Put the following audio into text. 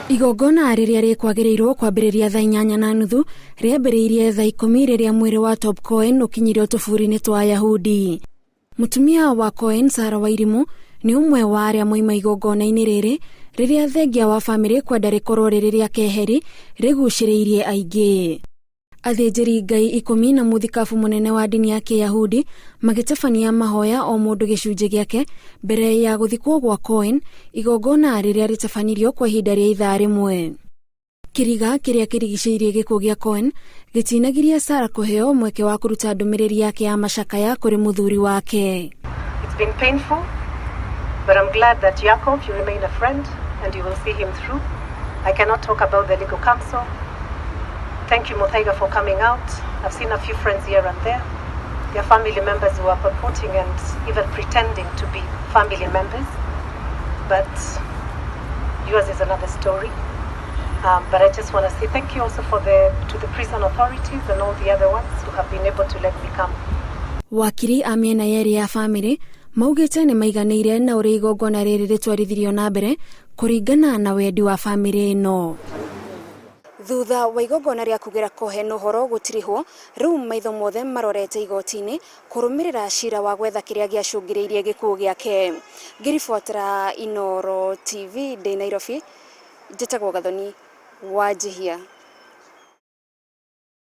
Igongona riria rikwagirirwo kwambiriria thaa 8:30 riambiriirie thaa 10 riria mwiri wa Tob Cohen ukinyirio tuburi-ini twa ayahundi. Mutumia wa Cohen Sara Wairimu ni umwe wa aria moima igongona-ini riri riria thengia wa bamiri kwenda rikorwo riri ria keheri riguciriirie aingi. Athinjiri ngai 10 na muthikabu munene wa dini ya kiyahudi magitabania mahoya o mundu gicunji giake mbere ya guthikwo gwa Cohen, igongona riria ritabanirio kwa ihinda ria ithaa rimwe. Kiriga kiria kirigicĩirie gikuo gia Cohen gitinagiria Sara kuheo mweke wa kuruta ndumiriri yake ya macakaya kuri muthuri wake. It's been painful, but I'm glad that Jacob, you remain a friend and you will see him through. I cannot talk about the legal counsel. Thank you, Muthia, for coming out. I've seen a few friends here and there. Their family members who are purporting and even pretending to be family members. But yours is another story. But I just want to say thank you also to the prison authorities and all the other ones who have been able to let me come. Wakiri a miena yeri ya family maugite ni maiganĩire na ũrĩa igongona rĩrĩ rĩtwarithirio na mbere kũringana na wendi wa family ĩno. Thutha wa igongona ria kugira Cohen uhoro gutirihwo, riu maitho mothe marorete igoti-ini kurumirira cira wa gwetha kiria giacungireirie gikuo giake. Ngiribotera Inoro TV de Nairobi, njĩtagwo Gathoni wa Njihia.